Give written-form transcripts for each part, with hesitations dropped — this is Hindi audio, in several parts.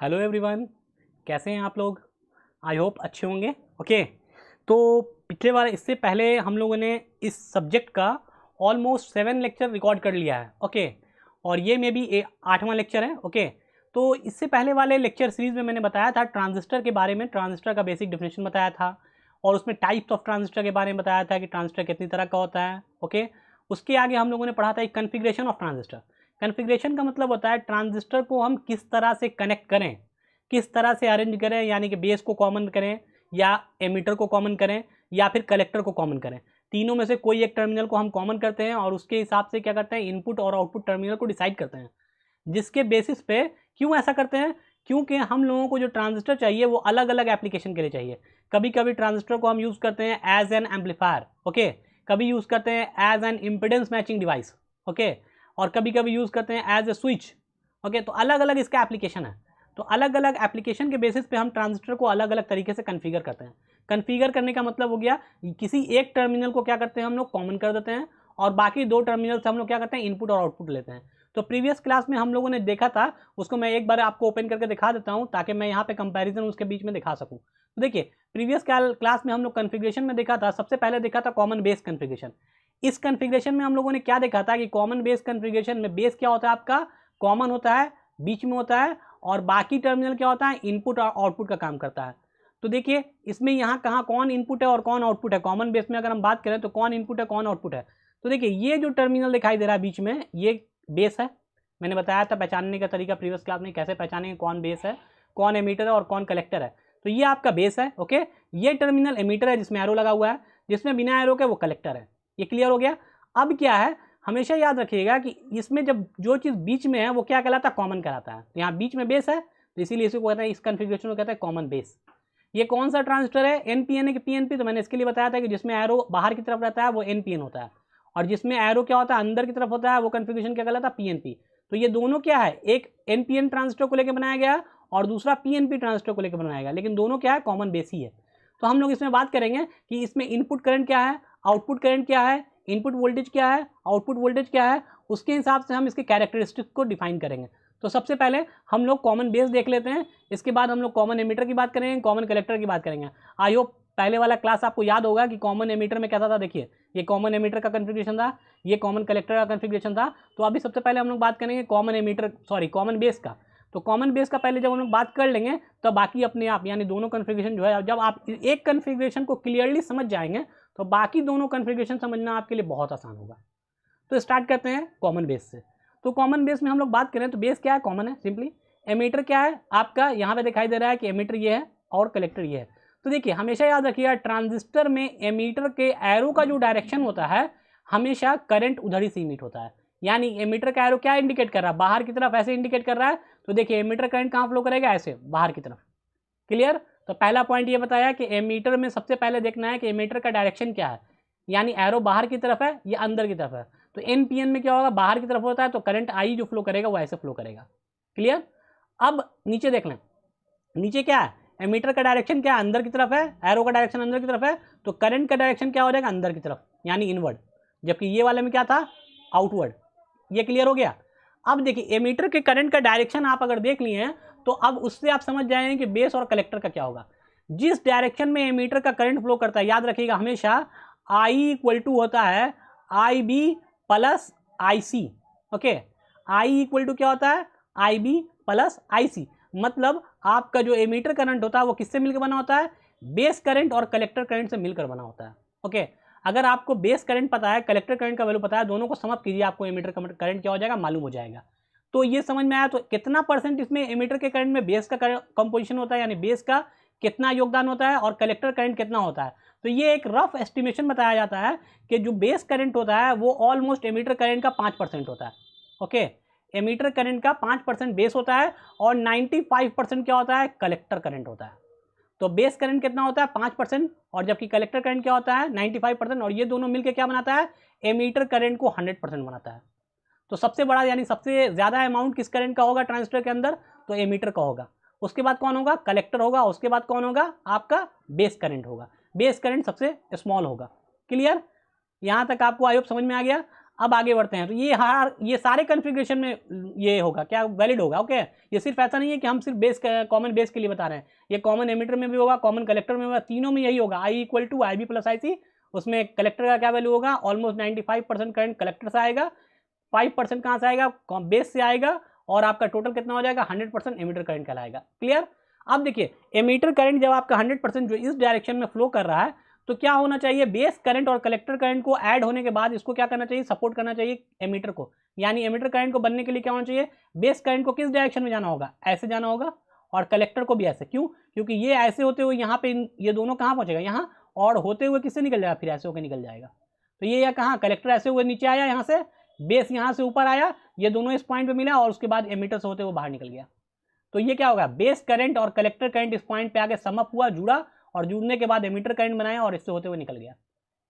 हेलो एवरीवन, कैसे हैं आप लोग। आई होप अच्छे होंगे। ओके, तो पिछले बार इससे पहले हम लोगों ने इस सब्जेक्ट का ऑलमोस्ट 7 लेक्चर रिकॉर्ड कर लिया है। ओके, और ये मे बी 8वां लेक्चर है। ओके, तो इससे पहले वाले लेक्चर सीरीज़ में मैंने बताया था ट्रांजिस्टर के बारे में, ट्रांजिस्टर का बेसिक डेफिनेशन बताया था और उसमें टाइप्स ऑफ ट्रांजिस्टर के बारे में बताया था कि ट्रांजिस्टर कितनी तरह का होता है। ओके, उसके आगे हम लोगों ने पढ़ा था एक कन्फिग्रेशन ऑफ ट्रांजिस्टर। कन्फिग्रेशन का मतलब होता है ट्रांजिस्टर को हम किस तरह से कनेक्ट करें, किस तरह से अरेंज करें, यानी कि बेस को कॉमन करें या एमीटर को कॉमन करें या फिर कलेक्टर को कॉमन करें। तीनों में से कोई एक टर्मिनल को हम कॉमन करते हैं और उसके हिसाब से क्या करते हैं, इनपुट और आउटपुट टर्मिनल को डिसाइड करते हैं। जिसके बेसिस पे क्यों ऐसा करते हैं, क्योंकि हम लोगों को जो ट्रांजिस्टर चाहिए वो अलग अलग एप्लीकेशन के लिए चाहिए। कभी कभी ट्रांजिस्टर को हम यूज़ करते हैं एज एन एम्पलीफायर। ओके, कभी यूज़ करते हैं as an impedance matching device. Okay, और कभी कभी यूज़ करते हैं एज ए स्विच। ओके, तो अलग अलग इसका एप्लीकेशन है। तो अलग अलग एप्लीकेशन के बेसिस पे हम ट्रांजिस्टर को अलग अलग तरीके से कन्फिगर करते हैं। कन्फिगर करने का मतलब हो गया किसी एक टर्मिनल को क्या करते हैं हम लोग कॉमन कर देते हैं और बाकी दो टर्मिनल से हम लोग क्या करते हैं, इनपुट और आउटपुट लेते हैं। तो प्रीवियस क्लास में हम लोगों ने देखा था, उसको मैं एक बार आपको ओपन करके दिखा देता हूं ताकि मैं यहाँ पे कंपैरिजन उसके बीच में दिखा सकूं। तो देखिए, प्रीवियस क्लास में हम लोग कन्फिग्रेशन में देखा था, सबसे पहले देखा था कॉमन बेस कन्फिग्रेशन। इस कन्फिग्रेशन में हम लोगों ने क्या देखा था कि कॉमन बेस कन्फिग्रेशन में बेस क्या होता है, आपका कॉमन होता है, बीच में होता है और बाकी टर्मिनल क्या होता है, इनपुट और आउटपुट का काम करता है। तो देखिए इसमें यहाँ कहाँ कौन इनपुट है और कौन आउटपुट है। कॉमन बेस में अगर हम बात करें तो कौन इनपुट है कौन आउटपुट है। तो देखिए ये जो टर्मिनल दिखाई दे रहा है बीच में, ये बेस है। मैंने बताया था पहचानने का तरीका प्रीवियस क्लास में, कैसे पहचानेंगे कौन बेस है, कौन एमीटर है और कौन कलेक्टर है। तो ये आपका बेस है। ओके, ये टर्मिनल एमीटर है जिसमें एरो लगा हुआ है, जिसमें बिना एरो के वो कलेक्टर है। ये क्लियर हो गया। अब क्या है, हमेशा याद रखिएगा कि इसमें जब जो चीज़ बीच में है वो क्या कहलाता है, कॉमन कहलाता है। तो यहाँ बीच में बेस है तो इसीलिए इसी को कहते हैं, इस कन्फिग्रेशन को कहते हैं कॉमन बेस। ये कौन सा ट्रांजिस्टर है, एनपीएन है कि पीएनपी। तो मैंने इसके लिए बताया था कि जिसमें एरो बाहर की तरफ रहता है वो एनपीएन होता है और जिसमें एरो क्या होता है, अंदर की तरफ होता है, वो कन्फिग्रेशन क्या कहलाता है, पीएनपी। तो ये दोनों क्या है, एक एनपीएन ट्रांजिस्टर को लेकर बनाया गया और दूसरा पीएनपी ट्रांजिस्टर को लेकर बनाया गया, लेकिन दोनों क्या है, कॉमन बेस ही है। तो हम लोग इसमें बात करेंगे कि इसमें इनपुट करंट क्या है, आउटपुट करंट क्या है, इनपुट वोल्टेज क्या है, आउटपुट वोल्टेज क्या है, उसके हिसाब से हम इसके कैरेक्टरिस्टिक को डिफाइन करेंगे। तो सबसे पहले हम लोग कॉमन बेस देख लेते हैं, इसके बाद हम लोग कॉमन एमीटर की बात करेंगे, कॉमन कलेक्टर की बात करेंगे। आई होप पहले वाला क्लास आपको याद होगा कि कॉमन एमीटर में कैसा था। देखिए ये कॉमन एमीटर का कन्फिग्रेशन था, ये कॉमन कलेक्टर का कन्फिग्रेशन था। तो अभी सबसे पहले हम लोग बात करेंगे कॉमन एमीटर कॉमन बेस का। तो कॉमन बेस का पहले जब हम लोग बात कर लेंगे तो बाकी अपने आप, यानी दोनों कन्फिग्रेशन जो है, जब आप एक कन्फिग्रेशन को क्लियरली समझ जाएंगे तो बाकी दोनों कन्फिग्रेशन समझना आपके लिए बहुत आसान होगा। तो स्टार्ट करते हैं कॉमन बेस से। तो कॉमन बेस में हम लोग बात करें तो बेस क्या है, कॉमन है सिंपली। एमीटर क्या है आपका, यहाँ पे दिखाई दे रहा है कि एमीटर ये है और कलेक्टर ये है। तो देखिए हमेशा याद रखिएगा ट्रांजिस्टर में एमीटर के एरो का जो डायरेक्शन होता है हमेशा करंट उधर ही सीमित होता है। यानी एमीटर का एरो क्या इंडिकेट कर रहा है, बाहर की तरफ ऐसे इंडिकेट कर रहा है। तो देखिए एमीटर करंट कहाँ फ्लो करेगा, ऐसे बाहर की तरफ। क्लियर। तो पहला पॉइंट ये बताया कि एमीटर में सबसे पहले देखना है कि एमीटर का डायरेक्शन क्या है, यानी एरो बाहर की तरफ है या अंदर की तरफ है। तो एनपीएन में क्या होगा, बाहर की तरफ होता है तो करंट आई जो फ्लो करेगा वो ऐसे फ्लो करेगा। क्लियर। अब नीचे देख लें, नीचे क्या है, एमीटर का डायरेक्शन क्या है, अंदर की तरफ है, एरो का डायरेक्शन अंदर की तरफ है, तो करंट का डायरेक्शन क्या हो जाएगा, अंदर की तरफ यानी इनवर्ड। जबकि ये वाले में क्या था, आउटवर्ड। ये क्लियर हो गया। अब देखिए एमीटर के करंट का डायरेक्शन आप अगर देख लिए हैं तो अब उससे आप समझ जाएंगे कि बेस और कलेक्टर का क्या होगा। जिस डायरेक्शन में एमीटर का करंट फ्लो करता है, याद रखिएगा हमेशा आई इक्वल टू होता है I B plus I C. Okay, I equal to क्या होता है, आई बी प्लस आई सी। मतलब आपका जो एमीटर करंट होता है वो किससे मिलकर बना होता है, बेस करंट और कलेक्टर करंट से मिलकर बना होता है। ओके, अगर आपको बेस करंट पता है, कलेक्टर करंट का वैल्यू पता है, दोनों को सम अप कीजिए, आपको एमीटर करंट क्या हो जाएगा, मालूम हो जाएगा। तो ये समझ में आया। तो कितना परसेंट इसमें एमीटर के करंट में बेस का कंपोजिशन होता है, यानी बेस का कितना योगदान होता है और कलेक्टर करंट कितना होता है। तो ये एक रफ एस्टिमेशन बताया जाता है कि जो बेस करंट होता है वो ऑलमोस्ट एमीटर करंट का 5% होता है। ओके, एमीटर करंट का 5% बेस होता है और 95% क्या होता है, कलेक्टर करंट होता है। तो बेस करंट कितना होता है, 5%, और जबकि कलेक्टर करंट क्या होता है, 95%, और ये दोनों मिलकर क्या बनाता है, एमीटर करंट को 100% बनाता है। तो सबसे बड़ा यानी सबसे ज़्यादा अमाउंट किस करंट का होगा ट्रांजिस्टर के अंदर, तो एमीटर का होगा। उसके बाद कौन होगा, कलेक्टर होगा। उसके बाद कौन होगा, आपका बेस करंट होगा। बेस करंट सबसे स्मॉल होगा। क्लियर। यहाँ तक आपको आई होप समझ में आ गया। अब आगे बढ़ते हैं, तो ये सारे कॉन्फ़िगरेशन में ये होगा क्या, वैलिड होगा। ओके, ये सिर्फ ऐसा नहीं है कि हम सिर्फ बेस कॉमन बेस के लिए बता रहे हैं, ये कॉमन एमिटर में भी होगा, कॉमन कलेक्टर में होगा, तीनों में यही होगा। I equal to I B plus I C, उसमें कलेक्टर का क्या वैल्यू होगा, ऑलमोस्ट 95% करंट कलेक्टर से आएगा, 5% कहाँ से आएगा, बेस से आएगा, और आपका टोटल कितना हो जाएगा, 100% एमिटर करंट कहलाएगा। क्लियर। अब देखिए एमिटर करंट जब आपका 100% जो इस डायरेक्शन में फ्लो कर रहा है, तो क्या होना चाहिए, बेस करंट और कलेक्टर करंट को ऐड होने के बाद इसको क्या करना चाहिए, सपोर्ट करना चाहिए एमिटर को। यानी एमिटर करंट को बनने के लिए क्या होना चाहिए, बेस करंट को किस डायरेक्शन में जाना होगा, ऐसे जाना होगा, और कलेक्टर को भी ऐसे। क्यों, क्योंकि ये ऐसे होते हुए यहाँ पे ये दोनों कहाँ पहुँचेगा, यहाँ, और होते हुए किससे निकल जाएगा, फिर ऐसे होकर निकल जाएगा। तो ये या कहाँ, कलेक्टर ऐसे हुए नीचे आया यहाँ से, बेस यहाँ से ऊपर आया, ये दोनों इस पॉइंट पे मिला, और उसके बाद एमिटर से होते हुए बाहर निकल गया। तो ये क्या होगा, बेस करंट और कलेक्टर करंट इस पॉइंट पे आके समअप हुआ, जुड़ा, और जुड़ने के बाद एमिटर करंट बनाया और इससे होते हुए निकल गया।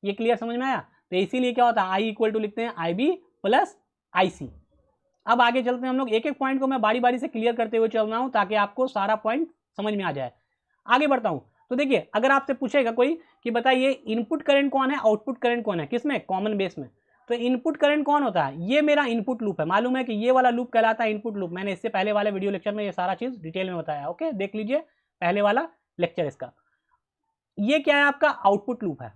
ये क्लियर समझ में आया। तो इसीलिए क्या होता है, आई इक्वल टू लिखते हैं आई बी प्लस आई सी। अब आगे चलते हैं हम लोग, एक एक पॉइंट को मैं बारी बारी से क्लियर करते हुए चल रहा हूं ताकि आपको सारा पॉइंट समझ में आ जाए। आगे बढ़ता हूं, तो देखिए अगर आपसे पूछेगा कोई कि बताइए इनपुट करंट कौन है, आउटपुट करंट कौन है, किसमें, कॉमन बेस में। तो इनपुट करंट कौन होता है, ये मेरा इनपुट लूप है। मालूम है कि ये वाला लूप कहलाता है इनपुट लूप, मैंने इससे पहले वाले वीडियो लेक्चर में ये सारा चीज डिटेल में बताया। ओके, देख लीजिए पहले वाला लेक्चर इसका। ये क्या है, आपका आउटपुट लूप है।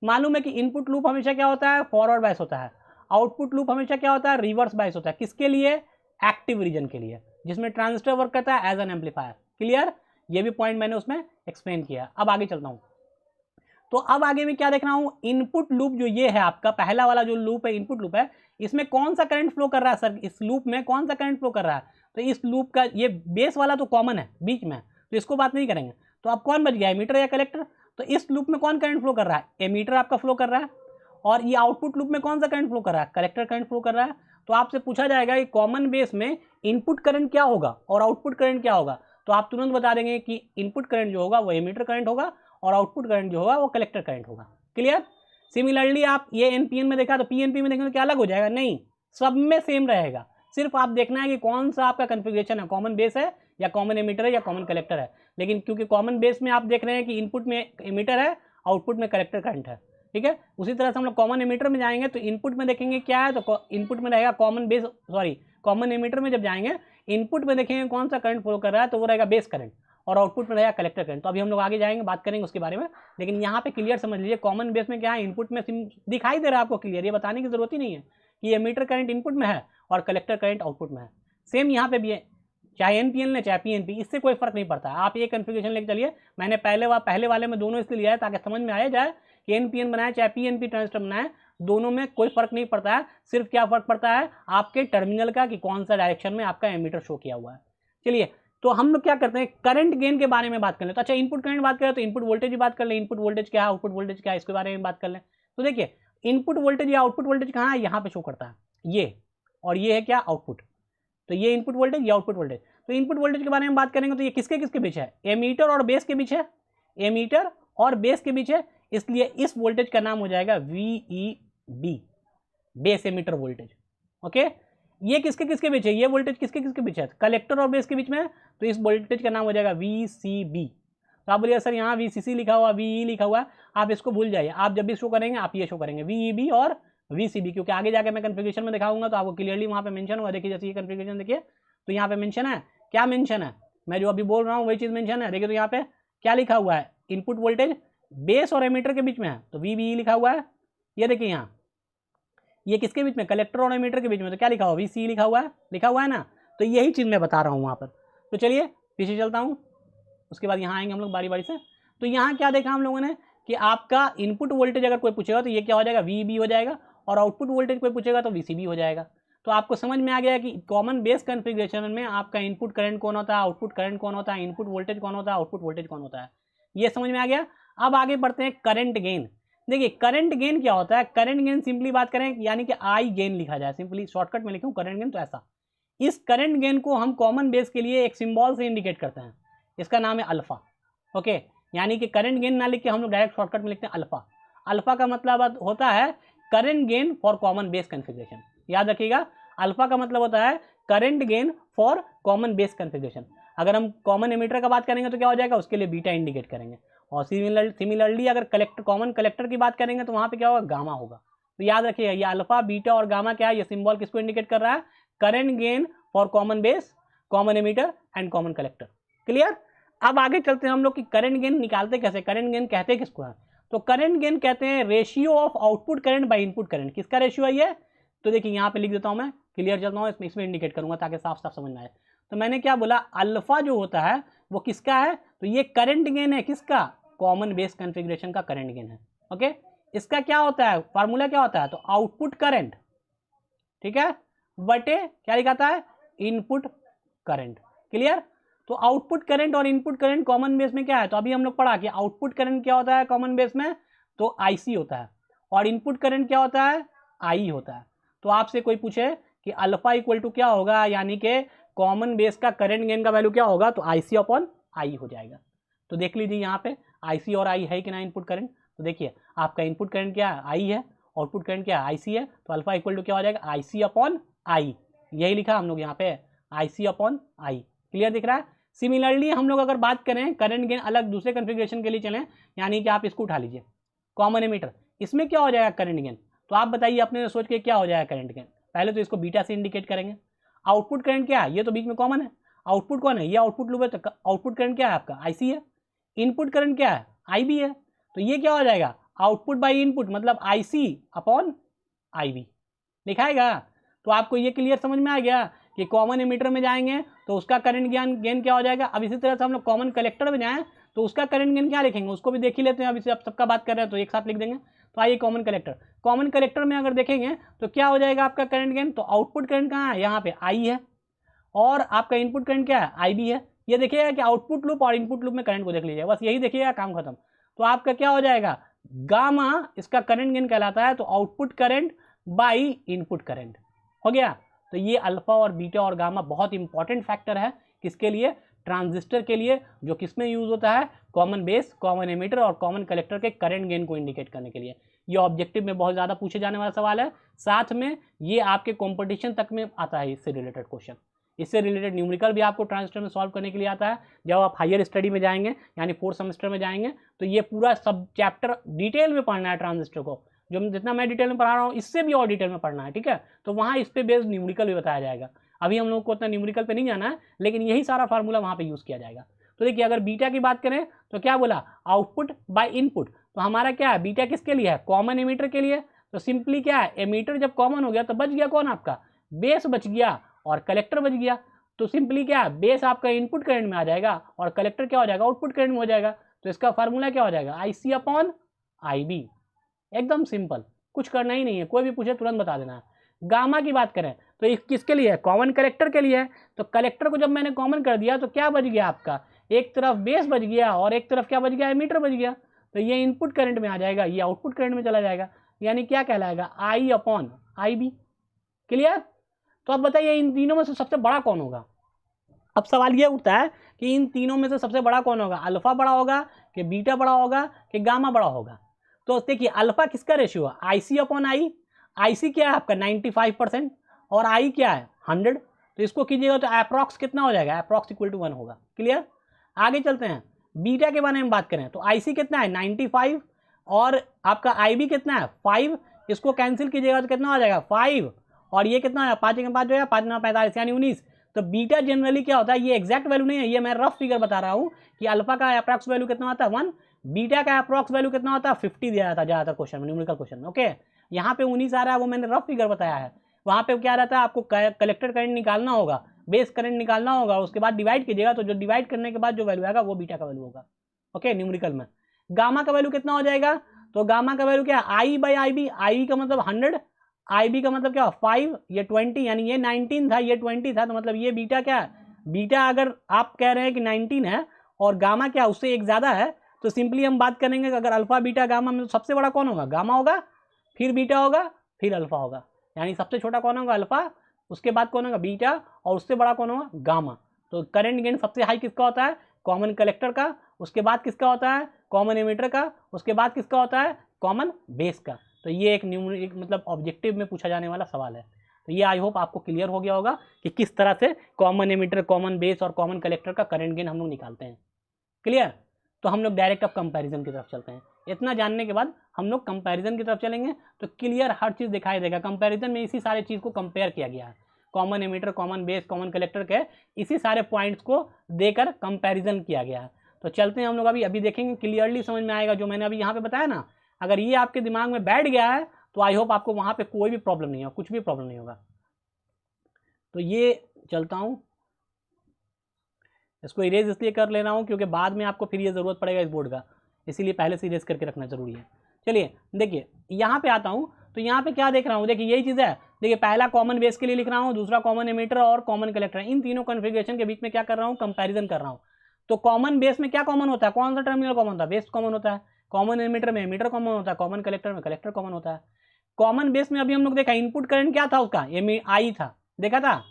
मालूम है कि इनपुट लूप हमेशा क्या होता है, फॉरवर्ड बायस होता है। आउटपुट लूप हमेशा क्या होता है, रिवर्स बायस होता है। किसके लिए, एक्टिव रीजन के लिए, जिसमें ट्रांजिस्टर वर्क करता है एज एन एम्पलीफायर। क्लियर, ये भी पॉइंट मैंने उसमें एक्सप्लेन किया। अब आगे चलता हूं, तो अब आगे मैं क्या देख रहा हूं, इनपुट लूप जो ये है आपका पहला वाला जो लूप है, इनपुट लूप है, इसमें कौन सा करंट फ्लो कर रहा है सर, इस लूप में कौन सा करंट फ्लो कर रहा है। तो इस लूप का ये बेस वाला तो कॉमन है बीच में, तो इसको बात नहीं करेंगे। तो अब कौन बच गया, एमीटर या कलेक्टर। तो इस लूप में कौन करंट फ्लो कर रहा है, एमीटर आपका फ्लो कर रहा है, और ये आउटपुट लूप में कौन सा करंट फ्लो कर रहा है, कलेक्टर करंट फ्लो कर रहा है। तो आपसे पूछा जाएगा कि कॉमन बेस में इनपुट करंट क्या होगा और आउटपुट करंट क्या होगा, तो आप तुरंत बता देंगे कि इनपुट करंट जो होगा वो एमीटर करंट होगा, और आउटपुट करंट जो होगा वो कलेक्टर करंट होगा। क्लियर। सिमिलरली आप ये एनपीएन में देखा तो पीएनपी में देखेंगे तो क्या अलग हो जाएगा, नहीं, सब में सेम रहेगा। सिर्फ आप देखना है कि कौन सा आपका कॉन्फ़िगरेशन है, कॉमन बेस है या कॉमन एमीटर है या कॉमन कलेक्टर है। लेकिन क्योंकि कॉमन बेस में आप देख रहे हैं कि इनपुट में एमीटर है, आउटपुट में कलेक्टर करंट है, ठीक है। उसी तरह से हम लोग कॉमन एमीटर में जाएंगे तो इनपुट में देखेंगे क्या है, तो इनपुट में रहेगा common base, sorry common ammeter में जब जाएंगे इनपुट में देखेंगे कौन सा करंट फ्लो कर रहा है, तो वो रहेगा बेस करंट, और आउटपुट में रहेगा कलेक्टर करंट। तो अभी हम लोग आगे जाएंगे, बात करेंगे उसके बारे में। लेकिन यहाँ पे क्लियर समझ लीजिए, कॉमन बेस में क्या है, इनपुट में दिखाई दे रहा है आपको क्लियर, ये बताने की जरूरत ही नहीं है कि एमीटर करंट इनपुट में है और कलेक्टर करंट आउटपुट में है। सेम यहाँ पे भी है, चाहे एनपीएल ने चाहे पीएनपी, इससे कोई फर्क नहीं पड़ता है। आप ये कन्फिगरेशन लेके चलिए, मैंने पहले वाले में दोनों इसलिए लिया है ताकि समझ में आया जाए कि एनपीएन बनाए चाहे पीएनपी ट्रांजिस्टर बनाए, दोनों में कोई फर्क नहीं पड़ता है। सिर्फ क्या फर्क पड़ता है, आपके टर्मिनल का कि कौन सा डायरेक्शन में आपका एमीटर शो किया हुआ है। चलिए, तो हम लोग क्या करते हैं, करंट गेन के बारे में बात कर लें। तो अच्छा, इनपुट करंट बात करें तो इनपुट वोल्टेज की बात कर लें, इनपुट वोल्टेज क्या है, आउटपुट वोल्टेज क्या है, इसके बारे में बात कर लें। तो देखिए इनपुट वोल्टेज या आउटपुट वोल्टेज कहाँ है, यहाँ पे शो करता है ये, और ये है क्या, आउटपुट। तो ये इनपुट वोल्टेज, ये आउटपुट वोल्टेज। तो इनपुट वोल्टेज के बारे में बात करेंगे तो ये किसके किसके बीच है, एमीटर और बेस के बीच है, एमीटर और बेस के बीच है, इसलिए इस वोल्टेज का नाम हो जाएगा VEB, base emitter voltage. Okay, ये किसके किसके बीच है, ये वोल्टेज किसके किसके बीच है, कलेक्टर और बेस के बीच में है, तो इस वोल्टेज का नाम हो जाएगा VCB। तो आप बोलिए सर यहाँ VCC लिखा हुआ, VE लिखा हुआ, आप इसको भूल जाइए, आप जब भी शो करेंगे आप ये शो करेंगे VEB और VCB, क्योंकि आगे जाके मैं कन्फिगरेशन में दिखाऊंगा तो आपको क्लियरली वहाँ पे मेंशन होगा। देखिए जैसे ये कन्फिगरेशन देखिए, तो यहाँ पे मेंशन है, क्या मेंशन है, मैं जो अभी बोल रहा हूँ वही चीज़ मेंशन है। देखिए तो यहाँ पे क्या लिखा हुआ है, इनपुट वोल्टेज बेस और एमीटर के बीच में है, तो VBE लिखा हुआ है। ये देखिए यहाँ, ये किसके बीच में, कलेक्टर और एमीटर के बीच में, तो क्या लिखा हुआ, VCE लिखा हुआ है ना। तो यही चीज़ मैं बता रहा हूँ वहाँ पर। तो चलिए पीछे चलता हूँ, उसके बाद यहाँ आएंगे हम लोग बारी बारी से। तो यहाँ क्या देखा हम लोगों ने कि आपका इनपुट वोल्टेज अगर कोई पूछेगा तो ये क्या हो जाएगा, VEB हो जाएगा, और आउटपुट वोल्टेज कोई पूछेगा तो VCB हो जाएगा। तो आपको समझ में आ गया कि कॉमन बेस कॉन्फ़िगरेशन में आपका इनपुट करंट कौन होता है, आउटपुट करंट कौन होता है, इनपुट वोल्टेज कौन होता है, आउटपुट वोल्टेज कौन होता है, ये समझ में आ गया। अब आगे बढ़ते हैं करंट गेन। देखिए करंट गेन क्या होता है, करंट गेन सिंपली बात करें यानी कि आई गेन लिखा जाए, सिंपली शॉर्टकट में लिखूं करंट गेन, तो ऐसा, इस करंट गेन को हम कॉमन बेस के लिए एक सिंबल से इंडिकेट करते हैं, इसका नाम है अल्फा। ओके, यानी कि करंट गेन ना लिख के हम लोग डायरेक्ट शॉर्टकट में लिखते हैं अल्फा। अल्फा का मतलब होता है current gain for common base configuration, याद रखिएगा, अल्फा का मतलब होता है current gain for common base configuration. अगर हम कॉमन एमीटर का बात करेंगे तो क्या हो जाएगा, उसके लिए बीटा इंडिकेट करेंगे, और सिमिलरली अगर कॉमन कलेक्टर की बात करेंगे तो वहाँ पे क्या होगा, गामा होगा। तो याद रखिएगा ये अल्फा बीटा और गामा क्या है, ये सिंबल किसको इंडिकेट कर रहा है, current gain for common base, common emitter and common collector. Clear. अब आगे चलते हैं हम लोग कि करंट गेन निकालते कैसे, करंट गेन कहते किसको है, तो करंट गेन कहते हैं ratio of output current by input current. किसका रेशियो है ये, तो देखिए यहाँ पे लिख देता हूँ मैं, क्लियर चलता हूँ, इसमें इंडिकेट करूंगा ताकि साफ साफ समझ में आए। तो मैंने क्या बोला, अल्फा जो होता है वो किसका है, तो ये करंट गेन है किसका, कॉमन बेस कॉन्फ़िगरेशन का करंट गेन है। ओके, इसका क्या होता है, फार्मूला क्या होता है, तो आउटपुट करंट, ठीक है, बटे क्या लिखाता है, इनपुट करंट। क्लियर। तो आउटपुट करंट और इनपुट करंट कॉमन बेस में क्या है, तो अभी हम लोग पढ़ा कि आउटपुट करंट क्या होता है कॉमन बेस में, तो आईसी होता है, और इनपुट करंट क्या होता है, आई होता है। तो आपसे कोई पूछे कि अल्फा इक्वल टू क्या होगा, यानी कि कॉमन बेस का करंट गेन का वैल्यू क्या होगा, तो आईसी अपॉन आई हो जाएगा। तो देख लीजिए यहाँ पे आईसी और आई है कि ना इनपुट करंट, तो देखिए आपका इनपुट करंट क्या है, आई है, आउटपुट करंट क्या है, आईसी है, तो अल्फा इक्वल टू क्या हो जाएगा, आईसी अपॉन आई, यही लिखा हम लोग यहाँ पे, आईसी अपॉन आई। क्लियर दिख रहा है। सिमिलरली हम लोग अगर बात करें करंट गेन अलग दूसरे कॉन्फ़िगरेशन के लिए चलें, यानी कि आप इसको उठा लीजिए कॉमन एमीटर, इसमें क्या हो जाएगा करंट गेन, तो आप बताइए अपने सोच के क्या हो जाएगा करंट गेन। पहले तो इसको बीटा से इंडिकेट करेंगे। आउटपुट करंट क्या है, ये तो बीच में कॉमन है, आउटपुट कौन है, ये आउटपुट लूप है, तो आउटपुट करंट क्या है आपका, आईसी है। इनपुट करंट क्या है, आई बी है, तो ये क्या हो जाएगा, आउटपुट बाई इनपुट, मतलब आईसी अपॉन आई बी लिखाएगा। तो आपको ये क्लियर समझ में आ गया कि कॉमन एमीटर में जाएंगे तो उसका करंट गेन क्या हो जाएगा। अब इसी तरह से हम लोग कॉमन कलेक्टर में जाएं तो उसका करंट गेन क्या लिखेंगे, उसको भी देख ही लेते हैं। अब इसे आप सबका बात कर रहे हैं तो एक साथ लिख देंगे। तो आइए कॉमन कलेक्टर में अगर देखेंगे तो क्या हो जाएगा आपका करंट गेन, तो आउटपुट करंट कहाँ है, यहाँ पे आई है, और आपका इनपुट करंट क्या है, आई बी है। ये देखिएगा कि आउटपुट लूप और इनपुट लूप में करंट को देख लीजिए, बस यही देखिएगा, काम खत्म। तो आपका क्या हो जाएगा, गामा इसका करंट गेन कहलाता है, तो output current by input current हो गया। तो ये अल्फा और बीटा और गामा बहुत इंपॉर्टेंट फैक्टर है किसके लिए, ट्रांजिस्टर के लिए, जो किसमें यूज होता है, कॉमन बेस, कॉमन एमीटर और कॉमन कलेक्टर के करंट गेन को इंडिकेट करने के लिए। ये ऑब्जेक्टिव में बहुत ज़्यादा पूछे जाने वाला सवाल है, साथ में ये आपके कॉम्पिटिशन तक में आता है इससे रिलेटेड क्वेश्चन। इससे रिलेटेड न्यूमेरिकल भी आपको ट्रांजिस्टर में सॉल्व करने के लिए आता है। जब आप हायर स्टडी में जाएंगे यानी 4th सेमेस्टर में जाएंगे तो ये पूरा सब चैप्टर डिटेल में पढ़ना है ट्रांजिस्टर को, जो जितना मैं डिटेल में पढ़ा रहा हूँ इससे भी और डिटेल में पढ़ना है, ठीक है। तो वहाँ इस पे बेस्ड न्यूमेरिकल भी बताया जाएगा। अभी हम लोग को उतना न्यूमेरिकल पे नहीं जाना है, लेकिन यही सारा फार्मूला वहाँ पे यूज़ किया जाएगा। तो देखिए अगर बीटा की बात करें तो क्या बोला, आउटपुट बाय इनपुट, तो हमारा क्या है, बीटा किसके लिए है, कॉमन एमीटर के लिए। तो सिंपली क्या है, एमीटर जब कॉमन हो गया तो बच गया कौन, आपका बेस बच गया और कलेक्टर बच गया। तो सिंपली क्या है, बेस आपका इनपुट करंट में आ जाएगा और कलेक्टर क्या हो जाएगा, आउटपुट करंट में हो जाएगा। तो इसका फार्मूला क्या हो जाएगा, I C upon I B, एकदम सिंपल, कुछ करना ही नहीं है, कोई भी पूछे तुरंत बता देना है। गामा की बात करें तो ये किसके लिए है, कॉमन कलेक्टर के लिए है। तो कलेक्टर को जब मैंने कॉमन कर दिया तो क्या बच गया आपका, एक तरफ बेस बच गया और एक तरफ क्या बच गया, एमीटर बच गया। तो ये इनपुट करंट में आ जाएगा, ये आउटपुट करंट में चला जाएगा, यानी क्या कहलाएगा, आई अपॉन आई बी। क्लियर। तो अब बताइए इन तीनों में से सबसे बड़ा कौन होगा। अब सवाल ये उठता है कि इन तीनों में से सबसे बड़ा कौन होगा, अल्फा बड़ा होगा कि बीटा बड़ा होगा कि गामा बड़ा होगा। तो देखिए अल्फा किसका रेशियो है, आई सी अपॉन आई। आई सी क्या है आपका 95% और आई क्या है 100। तो इसको कीजिएगा तो अप्रॉक्स कितना हो जाएगा, अप्रॉक्स इक्वल टू 1 होगा। क्लियर। आगे चलते हैं, बीटा के बारे में बात करें तो आई सी कितना है 95 और आपका आई बी कितना है 5। इसको कैंसिल कीजिएगा तो कितना हो जाएगा 5 और ये कितना है 5 के 5 जो है 5 9 45 यानी 19। तो बीटा जनरली क्या होता है, ये एग्जैक्ट वैल्यू नहीं है, ये मैं रफ फिगर बता रहा हूँ कि अल्फा का अप्रॉक्स वैल्यू कितना होता है 1, बीटा का अप्रॉक्स वैल्यू कितना होता है 50 दिया जाता है ज़्यादातर क्वेश्चन में, न्यूमेरिकल क्वेश्चन में। ओके, यहाँ पे 19 आ रहा है, वो मैंने रफ फिगर बताया है। वहाँ पे क्या रहता है, आपको कलेक्टर करंट निकालना होगा, बेस करंट निकालना होगा, उसके बाद डिवाइड कीजिएगा, तो जो डिवाइड करने के बाद जो वैल्यू आएगा वो बीटा का वैल्यू होगा। ओके, न्यूमेरिकल में गामा का वैल्यू कितना हो जाएगा, तो गामा का वैल्यू क्या है, आई बाई आई बी। आई का मतलब 100, आई बी का मतलब क्या 5, ये 20, यानी ये 19 था ये 20 था, तो मतलब ये बीटा क्या है, बीटा अगर आप कह रहे हैं कि 19 है और गामा क्या उससे एक ज़्यादा है, तो सिंपली हम बात करेंगे कि अगर अल्फा बीटा गामा में तो सबसे बड़ा कौन होगा, गामा होगा, फिर बीटा होगा, फिर अल्फा होगा। यानी सबसे छोटा कौन होगा, अल्फा, उसके बाद कौन होगा बीटा और उससे बड़ा कौन होगा गामा। तो करंट गेन सबसे हाई किसका होता है, कॉमन कलेक्टर का, उसके बाद किसका होता है, कॉमन एमीटर का, उसके बाद किसका होता है, कॉमन बेस का। तो ये एक मतलब ऑब्जेक्टिव में पूछा जाने वाला सवाल है। तो ये आई होप आपको क्लियर हो गया होगा कि किस तरह से कॉमन एमीटर, कॉमन बेस और कॉमन कलेक्टर का करंट गेन हम लोग निकालते हैं। क्लियर। तो हम लोग डायरेक्ट अब कंपैरिजन की तरफ चलते हैं। इतना जानने के बाद हम लोग कंपैरिजन की तरफ चलेंगे तो क्लियर हर चीज़ दिखाई देगा। कंपैरिजन में इसी सारे चीज़ को कंपेयर किया गया है, common emitter, common base, common collector के इसी सारे पॉइंट्स को देकर कंपैरिजन किया गया है। तो चलते हैं हम लोग अभी देखेंगे, क्लियरली समझ में आएगा जो मैंने अभी यहाँ पे बताया ना। अगर ये आपके दिमाग में बैठ गया है तो आई होप आपको वहाँ पे कोई भी प्रॉब्लम नहीं होगा, कुछ भी प्रॉब्लम नहीं होगा। तो ये चलता हूँ, इसको इरेज इसलिए कर ले रहा हूँ क्योंकि बाद में आपको फिर ये ज़रूरत पड़ेगा इस बोर्ड का, इसीलिए पहले से इरेज करके रखना ज़रूरी है। चलिए देखिए यहाँ पे आता हूँ, तो यहाँ पे क्या देख रहा हूँ, देखिए यही चीज़ है। देखिए पहला कॉमन बेस के लिए लिख रहा हूँ, दूसरा कॉमन एमिटर और कॉमन कलेक्टर, इन तीनों कॉन्फ़िगरेशन के बीच में क्या कर रहा हूँ, कंपैरिजन कर रहा हूँ। तो कॉमन बेस में क्या कॉमन होता है, कौन सा टर्मिनल कॉमन होता है, बेस कॉमन होता है। कॉमन एमिटर में एमिटर कॉमन होता है, कॉमन कलेक्टर में कलेक्टर कॉमन होता है। कॉमन बेस में अभी हम लोग देखा इनपुट करंट क्या था उसका, आई था, देखा था।